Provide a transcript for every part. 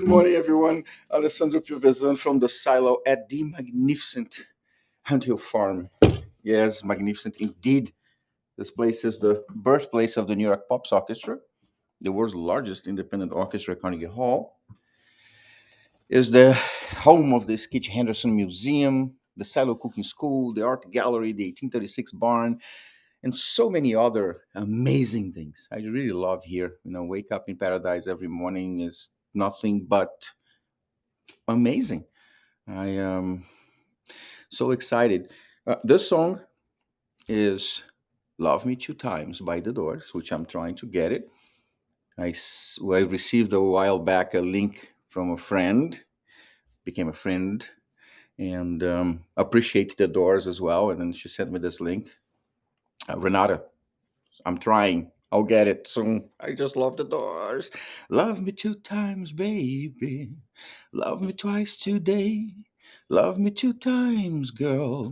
Good morning, everyone. Alessandro Piovesan from the silo at the magnificent Hunt Hill Farm. Yes, magnificent indeed. This place is the birthplace of the New York Pops Orchestra, the world's largest independent orchestra at Carnegie Hall. Is the home of the Skitch Henderson Museum, the Silo Cooking School, the Art Gallery, the 1836 Barn, and so many other amazing things. I really love here. Wake up in paradise every morning is nothing but amazing. I am so excited. This song is Love Me Two Times by The Doors, which I'm trying to get it. I received a while back a link from a friend, became a friend, and appreciate The Doors as well. And then she sent me this link. Renata, I'm trying. I'll get it soon. I just love The Doors. Love me two times, baby. Love me twice today. Love me two times, girl.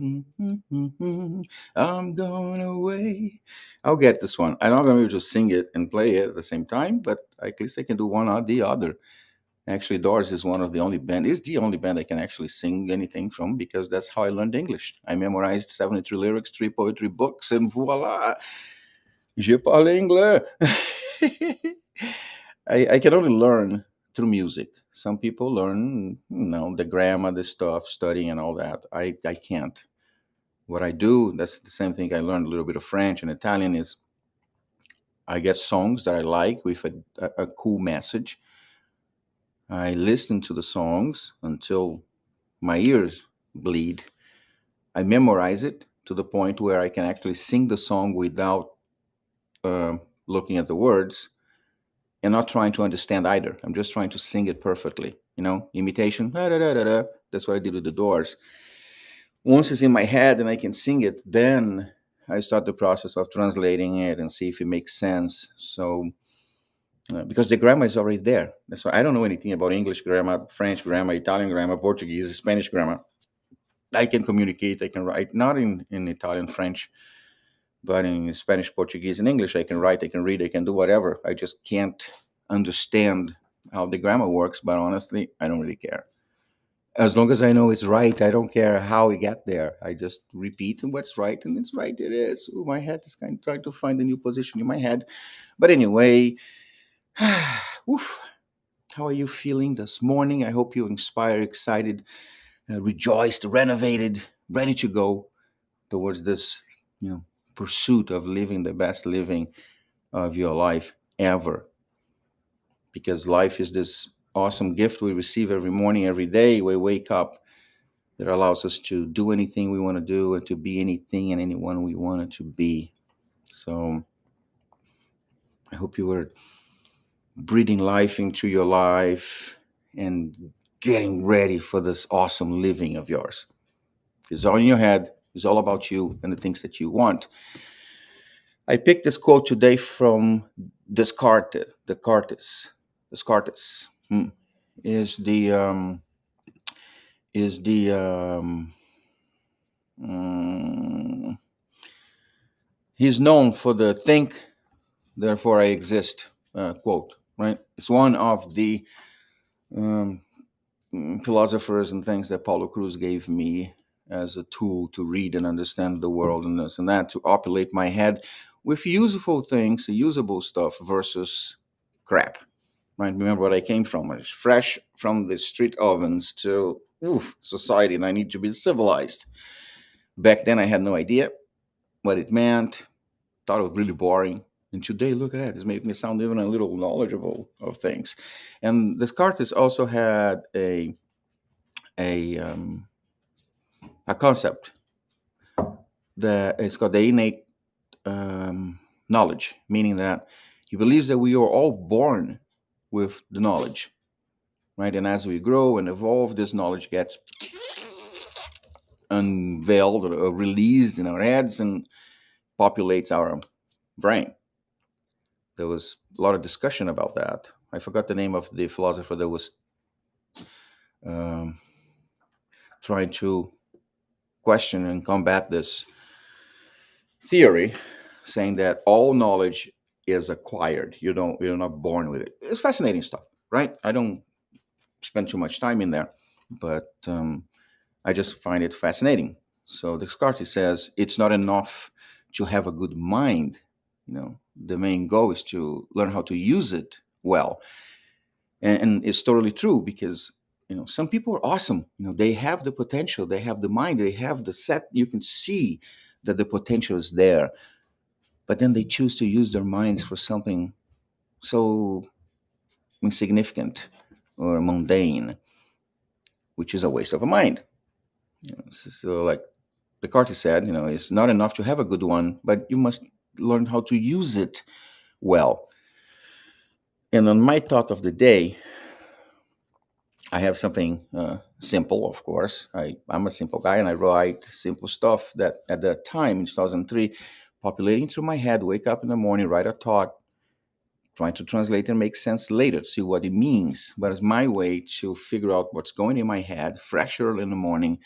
I'm going away. I'll get this one. I'm not going to be able to sing it and play it at the same time, but at least I can do one or the other. Actually, Doors is one of the only band. Is the only band I can actually sing anything from because that's how I learned English. I memorized 73 lyrics, 3 poetry books, and voila, je parle anglais. I can only learn through music. Some people learn, the grammar, the stuff, studying and all that. I can't. What I do, that's the same thing I learned a little bit of French and Italian is I get songs that I like with a cool message. I listen to the songs until my ears bleed. I memorize it to the point where I can actually sing the song without looking at the words and not trying to understand either. I'm just trying to sing it perfectly. Imitation. Da, da, da, da, da. That's what I did with The Doors. Once it's in my head and I can sing it, then I start the process of translating it and see if it makes sense. So, because the grammar is already there. That's why I don't know anything about English grammar, French grammar, Italian grammar, Portuguese, Spanish grammar. I can communicate, I can write, not in Italian, French, but in Spanish, Portuguese, and English. I can write, I can read, I can do whatever. I just can't understand how the grammar works, but honestly, I don't really care. As long as I know it's right, I don't care how we get there. I just repeat what's right, and it's right. It is. Ooh, my head is kind of trying to find a new position in my head. But anyway, oof, how are you feeling this morning? I hope you're inspired, excited, rejoiced, renovated, ready to go towards this, pursuit of living the best living of your life ever. Because life is this awesome gift we receive every morning, every day. We wake up that allows us to do anything we want to do and to be anything and anyone we want to be. So I hope you were breathing life into your life and getting ready for this awesome living of yours. It's all in your head. It's all about you and the things that you want. I picked this quote today from Descartes. Descartes is the he's known for the "think, therefore I exist" quote. Right? It's one of the philosophers and things that Paulo Cruz gave me as a tool to read and understand the world and this and that, to populate my head with useful things, usable stuff versus crap. Right? Remember what I came from. I was fresh from the street ovens to society, and I need to be civilized. Back then, I had no idea what it meant. Thought it was really boring. And today, look at that. It's made me sound even a little knowledgeable of things. And Descartes also had a concept that is called the innate knowledge, meaning that he believes that we are all born with the knowledge, right? And as we grow and evolve, this knowledge gets unveiled or released in our heads and populates our brain. There was a lot of discussion about that. I forgot the name of the philosopher that was trying to question and combat this theory, saying that all knowledge is acquired. You're not born with it. It's fascinating stuff, right? I don't spend too much time in there, but I just find it fascinating. So Descartes says it's not enough to have a good mind. The main goal is to learn how to use it well, and it's totally true because some people are awesome. They have the potential, they have the mind, they have the set. You can see that the potential is there, but then they choose to use their minds for something so insignificant or mundane, which is a waste of a mind. So, like Descartes said, it's not enough to have a good one, but you must learn how to use it well. And on my thought of the day, I have something simple, of course. I'm a simple guy and I write simple stuff that at that time in 2003, populating through my head, wake up in the morning, write a thought, trying to translate and make sense later, see what it means. But it's my way to figure out what's going in my head fresh early in the morning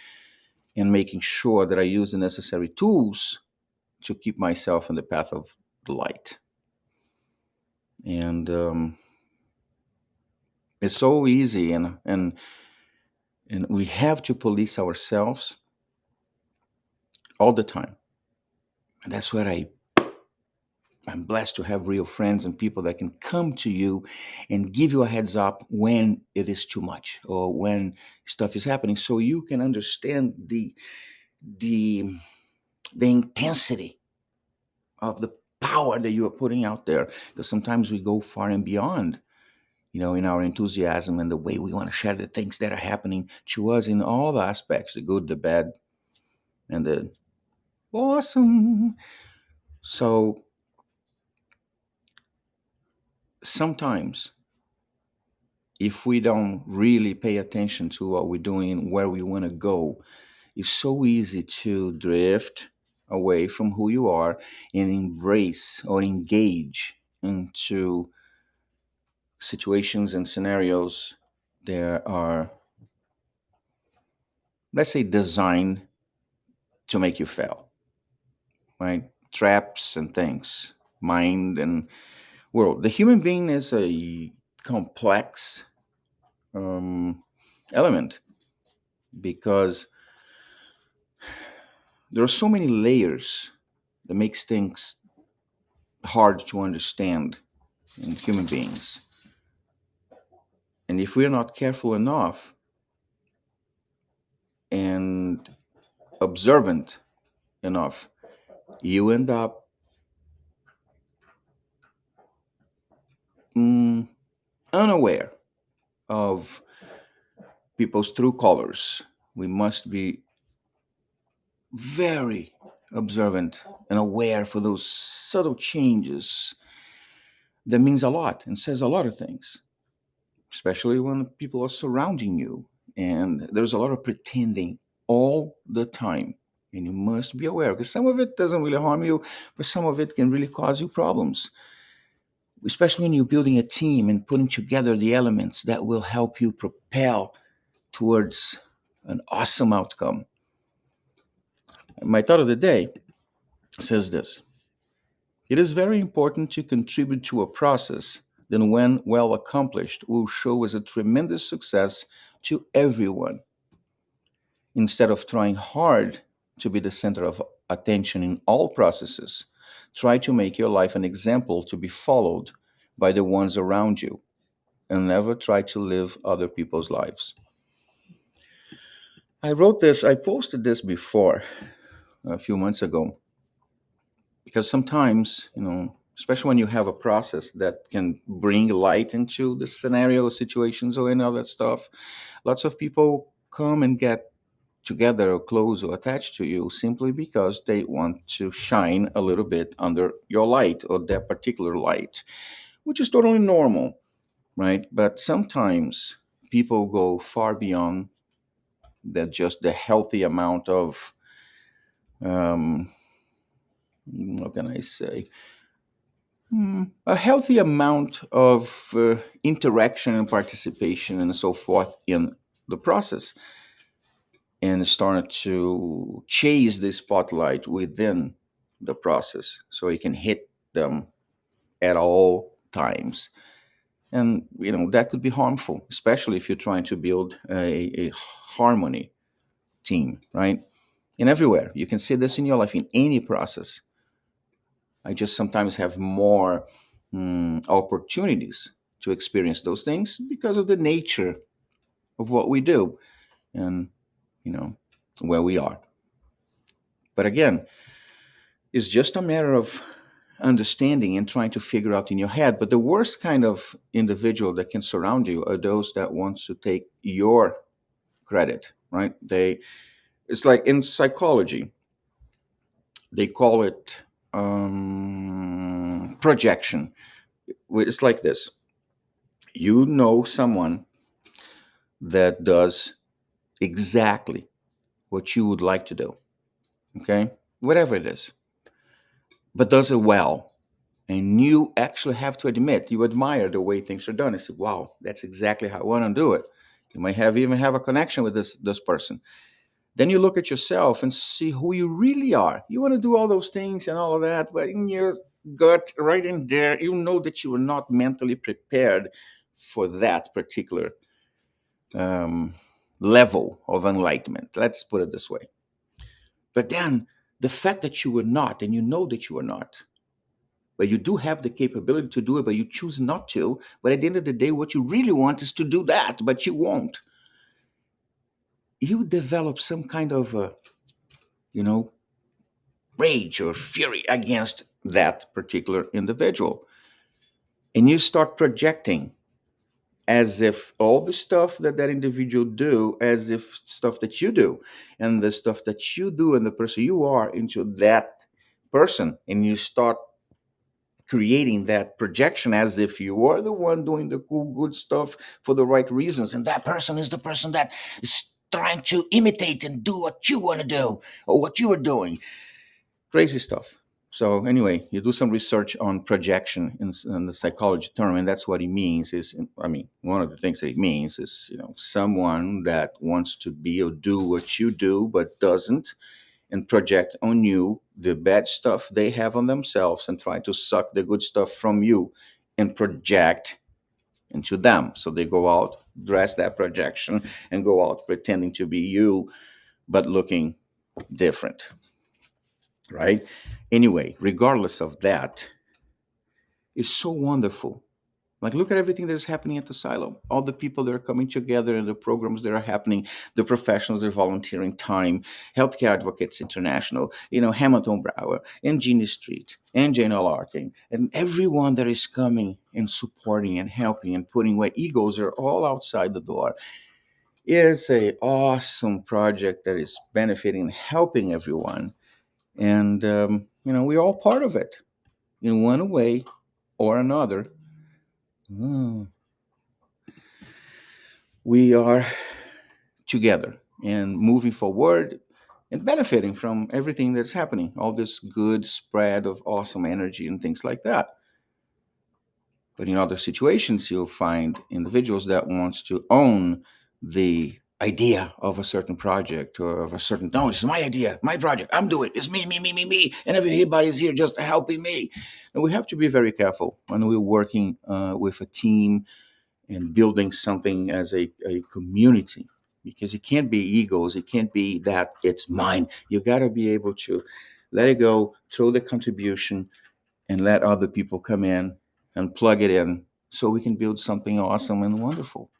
and making sure that I use the necessary tools to keep myself in the path of the light. And it's so easy, and we have to police ourselves all the time. And that's where I'm blessed to have real friends and people that can come to you and give you a heads up when it is too much or when stuff is happening, so you can understand the the intensity of the power that you are putting out there. Because sometimes we go far and beyond, in our enthusiasm and the way we want to share the things that are happening to us in all the aspects, the good, the bad, and the awesome. So sometimes, if we don't really pay attention to what we're doing, where we want to go, it's so easy to drift away from who you are and embrace or engage into situations and scenarios that are, let's say, designed to make you fail, right? Traps and things, mind and world. The human being is a complex element because there are so many layers that makes things hard to understand in human beings. And if we're not careful enough and observant enough, you end up unaware of people's true colors. We must be very observant and aware for those subtle changes that means a lot and says a lot of things, especially when people are surrounding you and there's a lot of pretending all the time. And you must be aware because some of it doesn't really harm you, but some of it can really cause you problems, especially when you're building a team and putting together the elements that will help you propel towards an awesome outcome. My thought of the day says this: it is very important to contribute to a process that, when well accomplished, will show as a tremendous success to everyone. Instead of trying hard to be the center of attention in all processes, try to make your life an example to be followed by the ones around you, and never try to live other people's lives. I posted this before a few months ago, because sometimes, especially when you have a process that can bring light into the scenario, situations, or any other stuff, lots of people come and get together or close or attached to you simply because they want to shine a little bit under your light or that particular light, which is totally normal, right? But sometimes people go far beyond that, just the healthy amount of, um, what can I say? A healthy amount of interaction and participation and so forth in the process, and started to chase the spotlight within the process so you can hit them at all times. And that could be harmful, especially if you're trying to build a harmony team, right? And everywhere you can see this in your life, in any process. I just sometimes have more opportunities to experience those things because of the nature of what we do, and you know where we are. But again, it's just a matter of understanding and trying to figure out in your head. But the worst kind of individual that can surround you are those that want to take your credit, right? It's like in psychology, they call it projection. It's like this: you know someone that does exactly what you would like to do, okay? Whatever it is, but does it well. And you actually have to admit you admire the way things are done. You say, wow, that's exactly how I want to do it. You might have even have a connection with this person. Then you look at yourself and see who you really are. You want to do all those things and all of that, but in your gut, right in there, you know that you are not mentally prepared for that particular um, level of enlightenment. Let's put it this way. But then the fact that you were not, and you know that you are not, but you do have the capability to do it, but you choose not to. But at the end of the day, what you really want is to do that, but you won't. You develop some kind of, you know, rage or fury against that particular individual. And you start projecting as if all the stuff that that individual do, as if stuff that you do, and the stuff that you do and the person you are into that person. And you start creating that projection as if you are the one doing the cool, good stuff for the right reasons. And that person is the person that is trying to imitate and do what you want to do or what you are doing. Crazy stuff. So anyway, you do some research on projection in the psychology term, and that's what it means. One of the things that it means is, someone that wants to be or do what you do, but doesn't, and project on you the bad stuff they have on themselves and try to suck the good stuff from you and project into them. So they go out, dress that projection, and go out pretending to be you, but looking different, right? Anyway, regardless of that, it's so wonderful. Like, look at everything that's happening at the asylum. All the people that are coming together and the programs that are happening, the professionals that are volunteering time, Healthcare Advocates International, Hamilton Brower, and Genie Street, and Jane Larkin, and everyone that is coming and supporting and helping and putting where egos are all outside the door is a awesome project that is benefiting and helping everyone. And, we're all part of it in one way or another. Mm. We are together and moving forward and benefiting from everything that's happening, all this good spread of awesome energy and things like that. But in other situations, you'll find individuals that wants to own the idea of a certain project or of a certain, no, it's my idea, my project, I'm doing it, it's me, me, me, me, me, and everybody's here just helping me. And we have to be very careful when we're working with a team and building something as a community, because it can't be egos, it can't be that it's mine. You got to be able to let it go, throw the contribution, and let other people come in and plug it in so we can build something awesome and wonderful.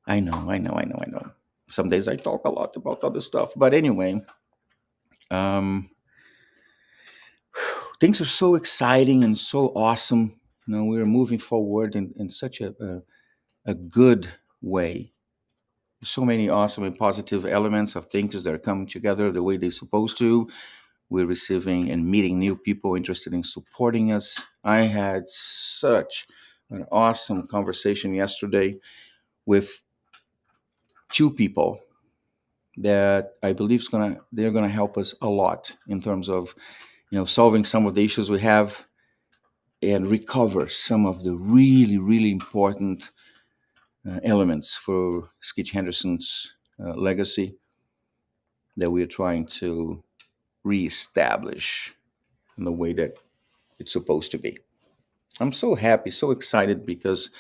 I know. Some days I talk a lot about other stuff, but anyway, um, things are so exciting and so awesome. We're moving forward in such a good way. So many awesome and positive elements of things that are coming together the way they're supposed to. We're receiving and meeting new people interested in supporting us. I had such an awesome conversation yesterday with two people that I believe they're gonna help us a lot in terms of solving some of the issues we have and recover some of the really really important elements for Skitch Henderson's legacy that we're trying to reestablish in the way that it's supposed to be. I'm so happy, so excited because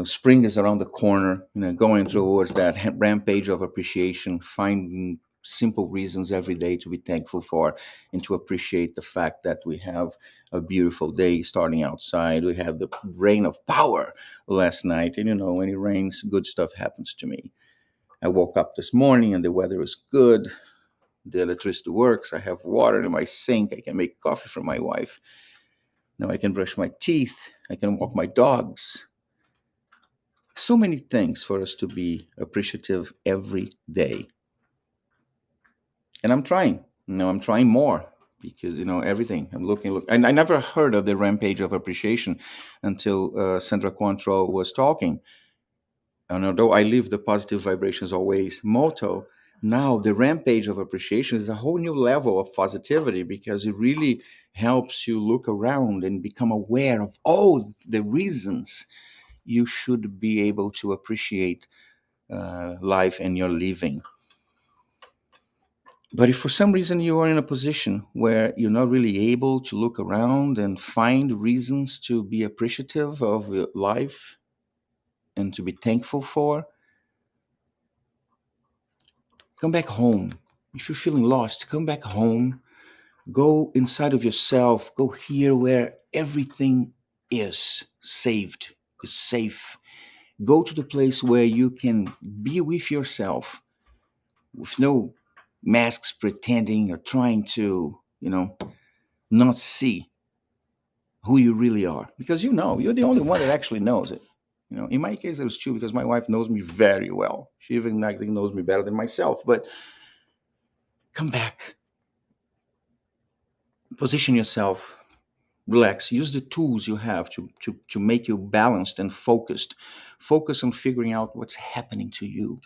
spring is around the corner. Going towards that rampage of appreciation, finding simple reasons every day to be thankful for, and to appreciate the fact that we have a beautiful day starting outside. We had the rain of power last night, and when it rains, good stuff happens to me. I woke up this morning and the weather is good. The electricity works. I have water in my sink. I can make coffee for my wife. Now I can brush my teeth. I can walk my dogs. So many things for us to be appreciative every day. And I'm trying. I'm trying more because everything. I'm looking. And I never heard of the rampage of appreciation until Sandra Cointreau was talking. And although I live the positive vibrations always motto, now the rampage of appreciation is a whole new level of positivity because it really helps you look around and become aware of all the reasons you should be able to appreciate life and your living. But if for some reason you are in a position where you're not really able to look around and find reasons to be appreciative of your life and to be thankful for, come back home. If you're feeling lost, come back home. Go inside of yourself. Go here where everything is saved, is safe. Go to the place where you can be with yourself with no masks pretending or trying to, not see who you really are. Because you're the only one that actually knows it. In my case, it was true because my wife knows me very well. She even I think knows me better than myself. But come back, position yourself, relax, use the tools you have to make you balanced and focused. Focus on figuring out what's happening to you.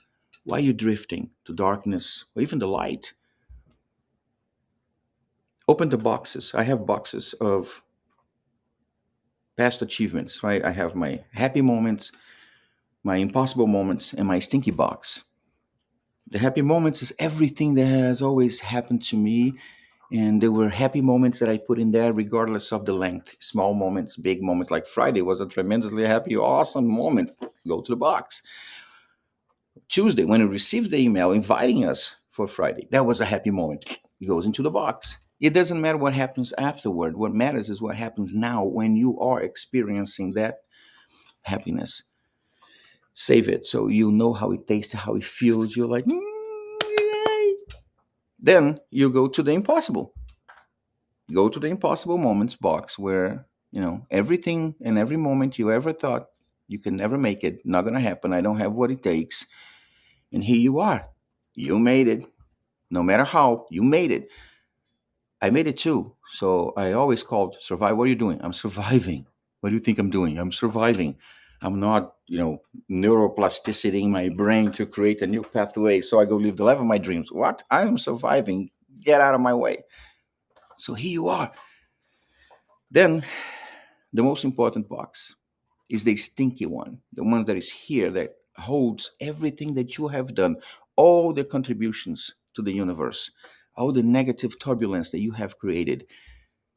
Why are you drifting to darkness or even the light? Open the boxes. I have boxes of past achievements, right? I have my happy moments, my impossible moments, and my stinky box. The happy moments is everything that has always happened to me. And there were happy moments that I put in there, regardless of the length. Small moments, big moments, like Friday was a tremendously happy, awesome moment. Go to the box. Tuesday, when we received the email inviting us for Friday, that was a happy moment. It goes into the box. It doesn't matter what happens afterward. What matters is what happens now when you are experiencing that happiness. Save it so you know how it tastes, how it feels. You're like, yay. Then you go to the impossible. Go to the impossible moments box where, everything and every moment you ever thought you can never make it, not going to happen. I don't have what it takes. And here you are. You made it. No matter how, you made it. I made it too. So I always called survive. What are you doing? I'm surviving. What do you think I'm doing? I'm surviving. I'm not, neuroplasticity in my brain to create a new pathway so I go live the life of my dreams. What? I'm surviving. Get out of my way. So here you are. Then the most important box is the stinky one, the one that is here that holds everything that you have done, all the contributions to the universe, all the negative turbulence that you have created.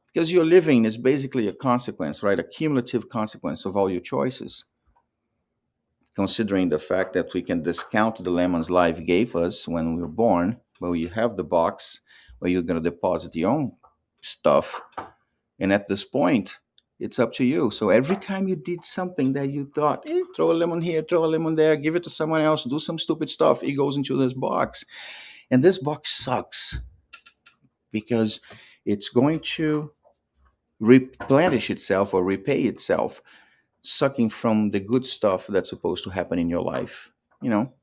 Because your living is basically a consequence, right? A cumulative consequence of all your choices. Considering the fact that we can discount the lemons life gave us when we were born, well, you have the box where you're going to deposit your own stuff. And at this point, it's up to you. So every time you did something that you thought, throw a lemon here, throw a lemon there, give it to someone else, do some stupid stuff, it goes into this box. And this box sucks because it's going to replenish itself or repay itself, sucking from the good stuff that's supposed to happen in your life,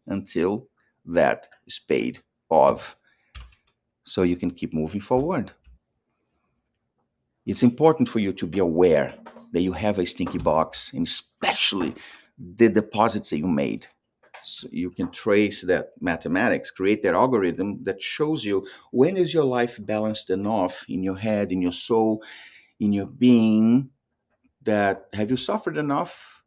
until that is paid off so you can keep moving forward. It's important for you to be aware that you have a stinky box, and especially the deposits that you made. So you can trace that mathematics, create that algorithm that shows you when is your life balanced enough in your head, in your soul, in your being, that have you suffered enough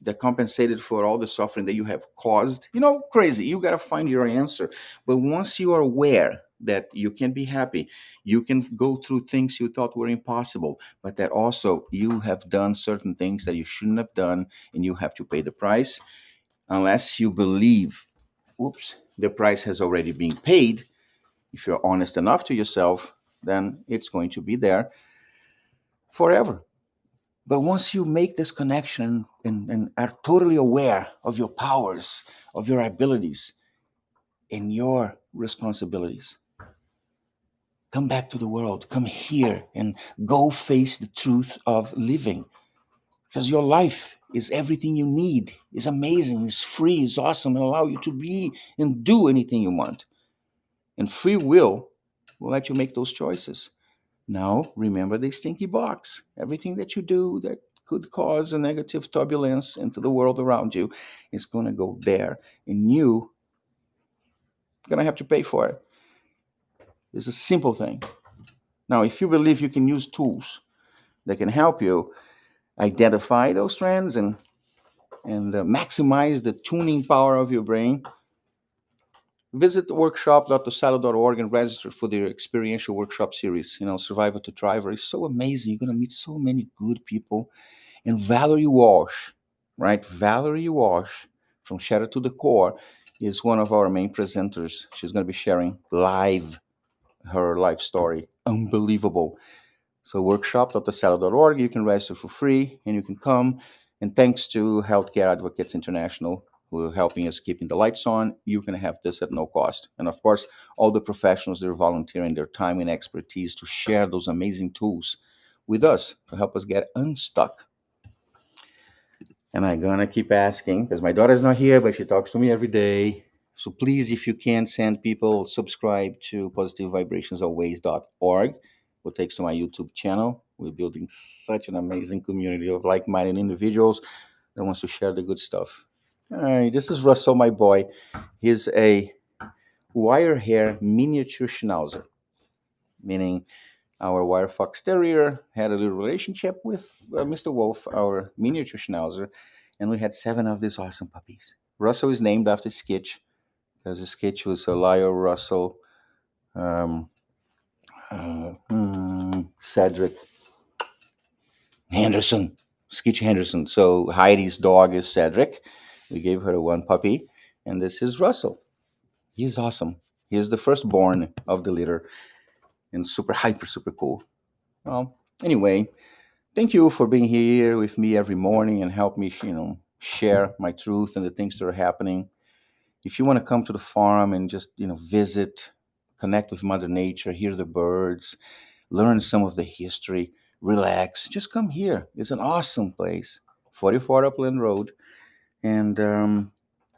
that compensated for all the suffering that you have caused? Crazy. You got to find your answer. But once you are aware that you can be happy. You can go through things you thought were impossible, but that also you have done certain things that you shouldn't have done, and you have to pay the price. Unless you believe, oops, the price has already been paid, if you're honest enough to yourself, then it's going to be there forever. But once you make this connection and are totally aware of your powers, of your abilities, and your responsibilities, come back to the world, come here and go face the truth of living. Because your life is everything you need, is amazing, is free, is awesome, and allow you to be and do anything you want. And free will let you make those choices. Now, remember the stinky box. Everything that you do that could cause a negative turbulence into the world around you is going to go there. And you going to have to pay for it. It's a simple thing. Now, if you believe you can use tools that can help you identify those trends and maximize the tuning power of your brain, visit workshop.thesilo.org and register for the experiential workshop series. Survivor to Thriver is so amazing. You're going to meet so many good people. And Valerie Walsh, right? Valerie Walsh from Shatter to the Core is one of our main presenters. She's going to be sharing live her life story. Unbelievable. So workshop.thesalo.org, you can register for free and you can come. And thanks to Healthcare Advocates International, who are helping us keeping the lights on, you can have this at no cost. And of course, all the professionals, they're volunteering their time and expertise to share those amazing tools with us to help us get unstuck. And I'm gonna keep asking because my daughter's not here, but she talks to me every day. So please, if you can, send people subscribe to positivevibrationsalways.org, what takes to my YouTube channel. We're building such an amazing community of like-minded individuals that wants to share the good stuff. All right, this is Russell, my boy. He's a wire hair miniature schnauzer, meaning our wire fox terrier had a little relationship with Mr. Wolf, our miniature schnauzer, and we had 7 of these awesome puppies. Russell is named after Skitch, because Skitch was a Lyle Russell, um, Cedric Henderson, Skitch Henderson. So Heidi's dog is Cedric. We gave her one puppy, and this is Russell. He's awesome. He is the firstborn of the litter, and super hyper, super cool. Well, anyway, thank you for being here with me every morning and help me, share my truth and the things that are happening. If you want to come to the farm and just, visit, connect with Mother Nature, hear the birds, learn some of the history, relax, just come here. It's an awesome place, 44 Upland Road. And in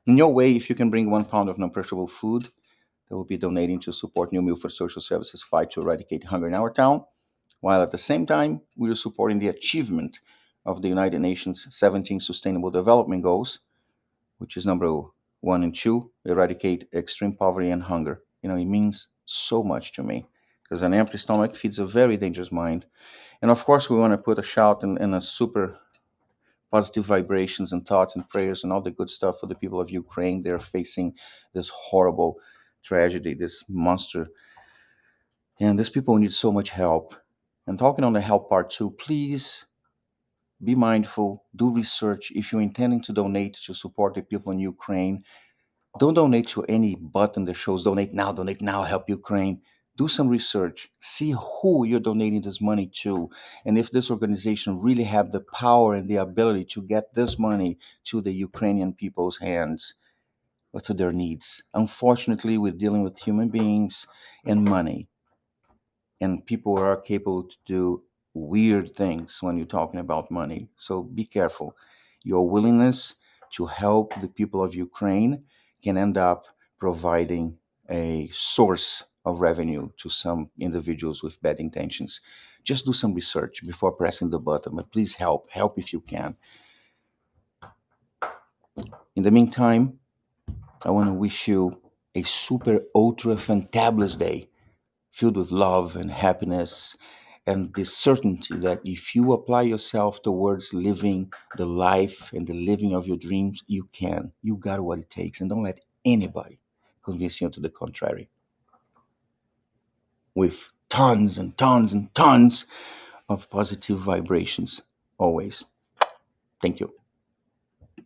your way, if you can bring 1 pound of non-perishable food, that will be donating to support New Milford Social Services fight to eradicate hunger in our town, while at the same time, we are supporting the achievement of the United Nations 17 Sustainable Development Goals, which is number 1 and 2, eradicate extreme poverty and hunger. It means so much to me because an empty stomach feeds a very dangerous mind. And of course, we want to put a shout and a super positive vibrations and thoughts and prayers and all the good stuff for the people of Ukraine. They're facing this horrible tragedy, this monster. And these people need so much help. And talking on the help part too, please be mindful, do research. If you're intending to donate to support the people in Ukraine, don't donate to any button that shows donate now, help Ukraine. Do some research. See who you're donating this money to. And if this organization really have the power and the ability to get this money to the Ukrainian people's hands or to their needs. Unfortunately, we're dealing with human beings and money. And people are capable to do weird things when you're talking about money. So be careful. Your willingness to help the people of Ukraine can end up providing a source of revenue to some individuals with bad intentions. Just do some research before pressing the button, but please help. Help if you can. In the meantime, I want to wish you a super ultra fantabulous day filled with love and happiness and the certainty that if you apply yourself towards living the life and the living of your dreams, you can. You got what it takes. And don't let anybody convince you to the contrary. with tons and tons and tons of positive vibrations always. Thank you.